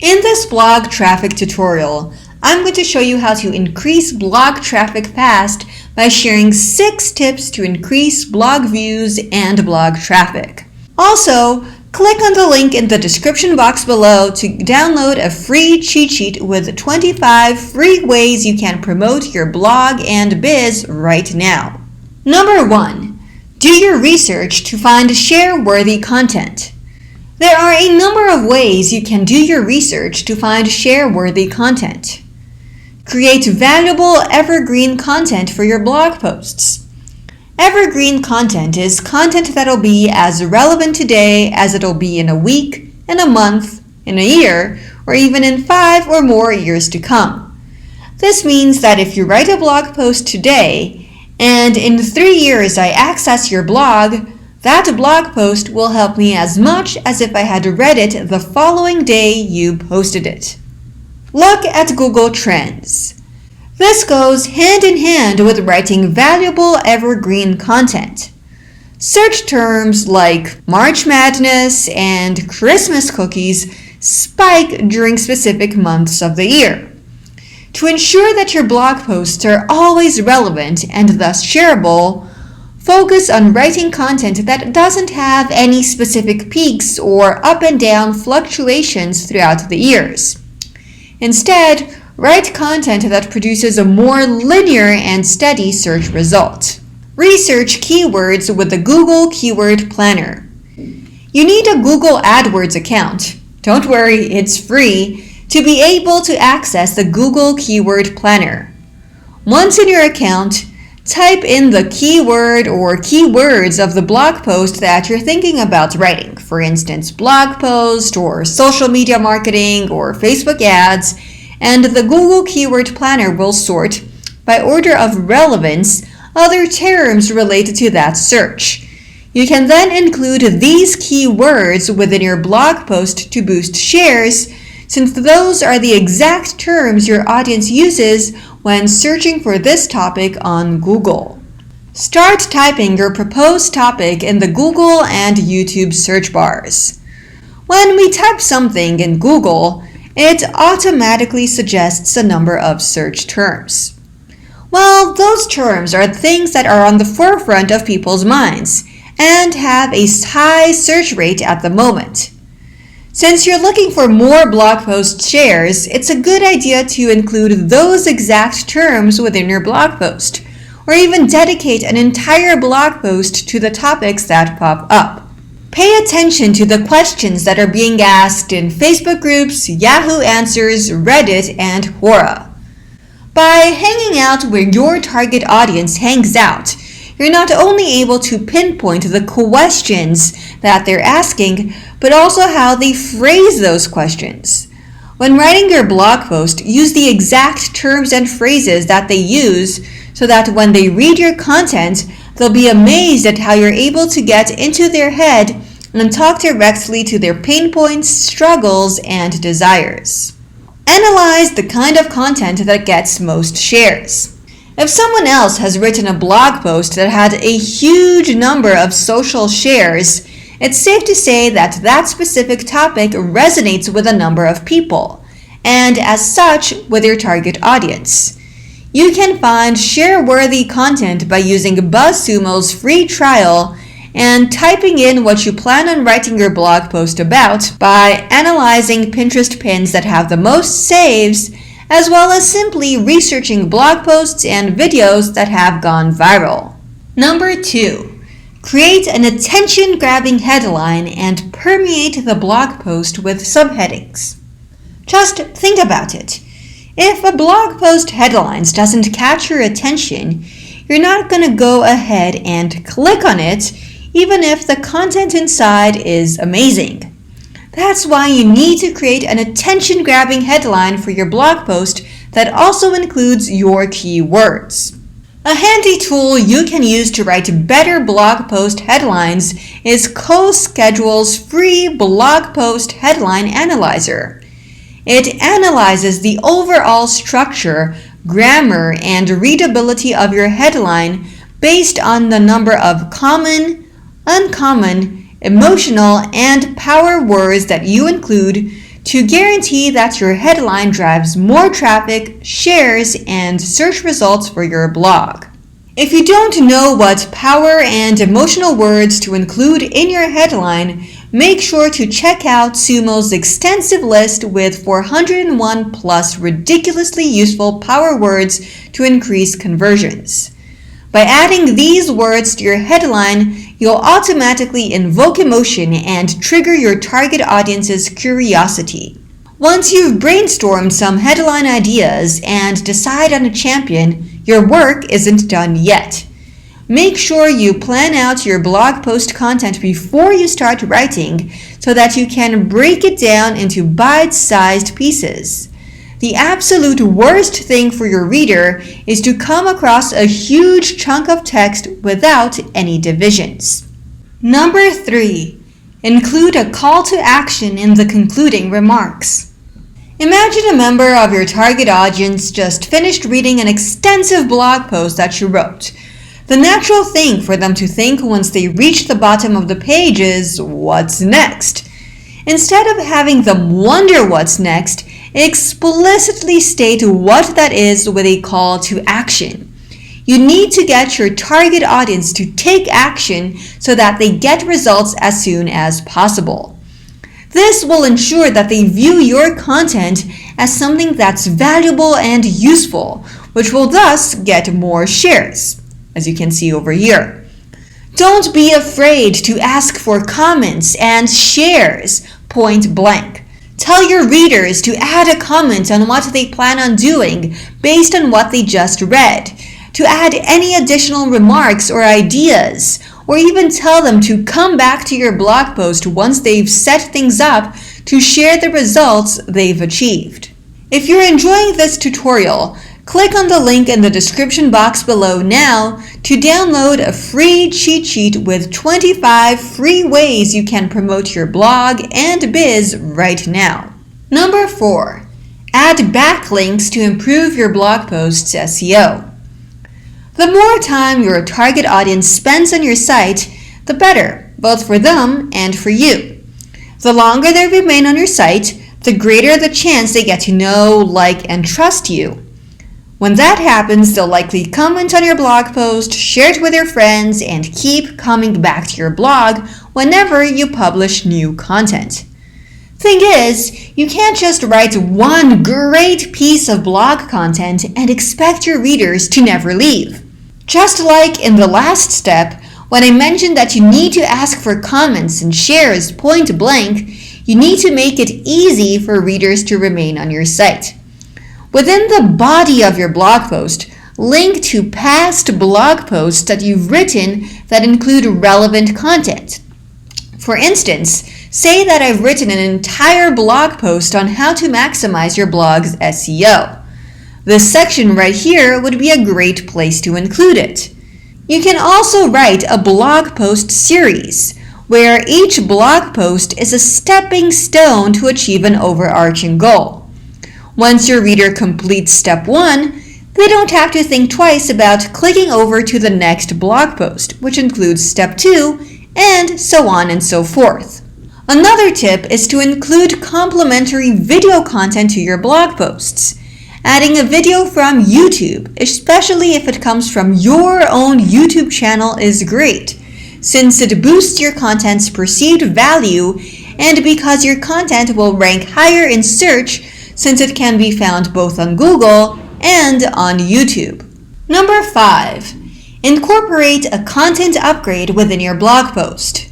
In this blog traffic tutorial, I'm going to show you how to increase blog traffic fast by sharing 6 tips to increase blog views and blog traffic. Also, click on the link in the description box below to download a free cheat sheet with 25 free ways you can promote your blog and biz right now. Number 1. Do your research to find share-worthy content. There are a number of ways you can do your research to find share-worthy content. Create valuable evergreen content for your blog posts. Evergreen content is content that'll be as relevant today as it'll be in a week, in a month, in a year, or even in 5 or more years to come. This means that if you write a blog post today, and in 3 years I access your blog, that blog post will help me as much as if I had read it the following day you posted it. Look at Google Trends. This goes hand in hand with writing valuable evergreen content. Search terms like March Madness and Christmas cookies spike during specific months of the year. To ensure that your blog posts are always relevant and thus shareable, focus on writing content that doesn't have any specific peaks or up and down fluctuations throughout the years. Instead, write content that produces a more linear and steady search result. Research keywords with the Google Keyword Planner. You need a Google AdWords account. Don't worry, it's free, to be able to access the Google Keyword Planner. Once in your account, type in the keyword or keywords of the blog post that you're thinking about writing. For instance, blog post or social media marketing or Facebook ads, and the Google Keyword Planner will sort, by order of relevance, other terms related to that search. You can then include these keywords within your blog post to boost shares, since those are the exact terms your audience uses when searching for this topic on Google. Start typing your proposed topic in the Google and YouTube search bars. When we type something in Google, it automatically suggests a number of search terms. Well, those terms are things that are on the forefront of people's minds and have a high search rate at the moment. Since you're looking for more blog post shares, it's a good idea to include those exact terms within your blog post, or even dedicate an entire blog post to the topics that pop up. Pay attention to the questions that are being asked in Facebook groups, Yahoo Answers, Reddit, and Quora. By hanging out where your target audience hangs out, you're not only able to pinpoint the questions that they're asking, but also how they phrase those questions. When writing your blog post, use the exact terms and phrases that they use so that when they read your content, they'll be amazed at how you're able to get into their head and talk directly to their pain points, struggles, and desires. Analyze the kind of content that gets most shares. If someone else has written a blog post that had a huge number of social shares, it's safe to say that that specific topic resonates with a number of people, and as such, with your target audience. You can find share-worthy content by using BuzzSumo's free trial and typing in what you plan on writing your blog post about by analyzing Pinterest pins that have the most saves, as well as simply researching blog posts and videos that have gone viral. Number 2. Create an attention-grabbing headline and permeate the blog post with subheadings. Just think about it. If a blog post headlines doesn't catch your attention, you're not going to go ahead and click on it, even if the content inside is amazing. That's why you need to create an attention-grabbing headline for your blog post that also includes your keywords. A handy tool you can use to write better blog post headlines is CoSchedule's free blog post headline analyzer. It analyzes the overall structure, grammar, and readability of your headline based on the number of common, uncommon, emotional, and power words that you include to guarantee that your headline drives more traffic, shares, and search results for your blog. If you don't know what power and emotional words to include in your headline, make sure to check out Sumo's extensive list with 401 plus ridiculously useful power words to increase conversions. By adding these words to your headline, you'll automatically invoke emotion and trigger your target audience's curiosity. Once you've brainstormed some headline ideas and decide on a champion, your work isn't done yet. Make sure you plan out your blog post content before you start writing so that you can break it down into bite-sized pieces. The absolute worst thing for your reader is to come across a huge chunk of text without any divisions. Number 3. Include a call to action in the concluding remarks. Imagine a member of your target audience just finished reading an extensive blog post that you wrote. The natural thing for them to think once they reach the bottom of the page is, what's next? Instead of having them wonder what's next, explicitly state what that is with a call to action. You need to get your target audience to take action so that they get results as soon as possible. This will ensure that they view your content as something that's valuable and useful, which will thus get more shares, as you can see over here. Don't be afraid to ask for comments and shares point blank. Tell your readers to add a comment on what they plan on doing based on what they just read, to add any additional remarks or ideas, or even tell them to come back to your blog post once they've set things up to share the results they've achieved. If you're enjoying this tutorial, click on the link in the description box below now to download a free cheat sheet with 25 free ways you can promote your blog and biz right now. Number 4. Add backlinks to improve your blog post's SEO. The more time your target audience spends on your site, the better, both for them and for you. The longer they remain on your site, the greater the chance they get to know, like, and trust you. When that happens, they'll likely comment on your blog post, share it with their friends, and keep coming back to your blog whenever you publish new content. Thing is, you can't just write one great piece of blog content and expect your readers to never leave. Just like in the last step, when I mentioned that you need to ask for comments and shares point blank, you need to make it easy for readers to remain on your site. Within the body of your blog post, link to past blog posts that you've written that include relevant content. For instance, say that I've written an entire blog post on how to maximize your blog's SEO. This section right here would be a great place to include it. You can also write a blog post series, where each blog post is a stepping stone to achieve an overarching goal. Once your reader completes step 1, they don't have to think twice about clicking over to the next blog post, which includes step 2, and so on and so forth. Another tip is to include complementary video content to your blog posts. Adding a video from YouTube, especially if it comes from your own YouTube channel, is great, since it boosts your content's perceived value and because your content will rank higher in search since it can be found both on Google and on YouTube. Number 5. Incorporate a content upgrade within your blog post.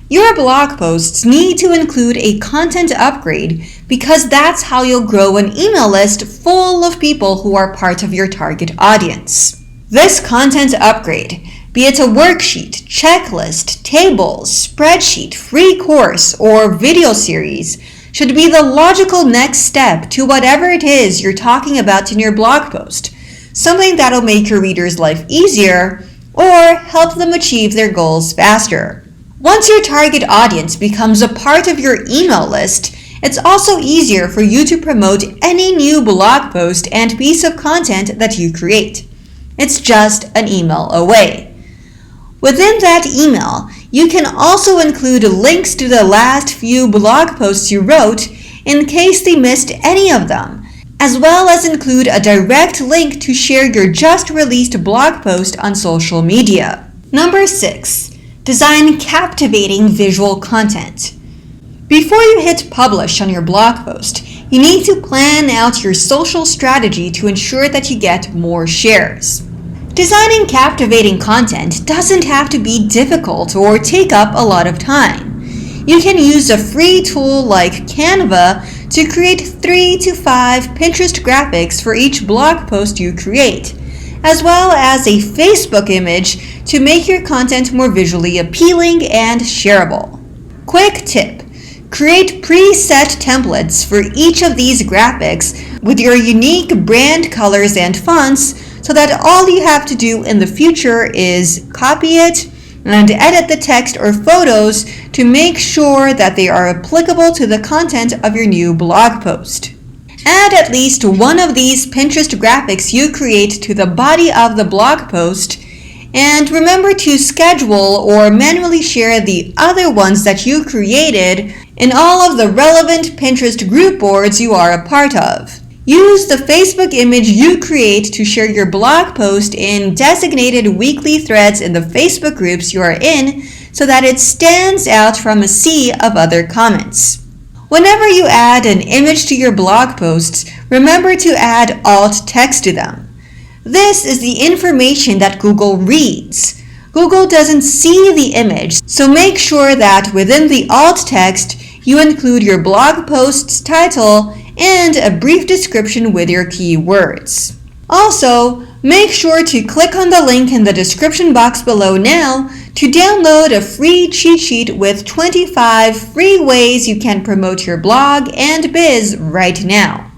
Your blog posts need to include a content upgrade because that's how you'll grow an email list full of people who are part of your target audience. This content upgrade, be it a worksheet, checklist, tables, spreadsheet, free course, or video series, should be the logical next step to whatever it is you're talking about in your blog post, something that'll make your reader's life easier or help them achieve their goals faster. Once your target audience becomes a part of your email list, it's also easier for you to promote any new blog post and piece of content that you create. It's just an email away. Within that email, you can also include links to the last few blog posts you wrote in case they missed any of them, as well as include a direct link to share your just released blog post on social media. Number 6. Design captivating visual content. Before you hit publish on your blog post, you need to plan out your social strategy to ensure that you get more shares. Designing captivating content doesn't have to be difficult or take up a lot of time. You can use a free tool like Canva to create 3 to 5 Pinterest graphics for each blog post you create, as well as a Facebook image to make your content more visually appealing and shareable. Quick tip: create preset templates for each of these graphics with your unique brand colors and fonts so that all you have to do in the future is copy it and edit the text or photos to make sure that they are applicable to the content of your new blog post. Add at least one of these Pinterest graphics you create to the body of the blog post, and remember to schedule or manually share the other ones that you created in all of the relevant Pinterest group boards you are a part of. Use the Facebook image you create to share your blog post in designated weekly threads in the Facebook groups you are in so that it stands out from a sea of other comments. Whenever you add an image to your blog posts, remember to add alt text to them. This is the information that Google reads. Google doesn't see the image, so make sure that within the alt text, you include your blog post's title and a brief description with your keywords. Also, make sure to click on the link in the description box below now to download a free cheat sheet with 25 free ways you can promote your blog and biz right now.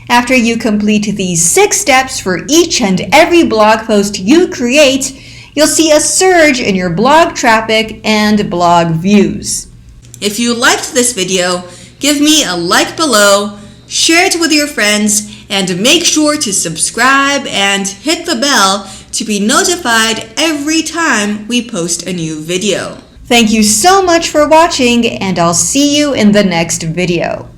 After you complete these 6 steps for each and every blog post you create, you'll see a surge in your blog traffic and blog views. If you liked this video, give me a like below, share it with your friends, and make sure to subscribe and hit the bell to be notified every time we post a new video. Thank you so much for watching, and I'll see you in the next video.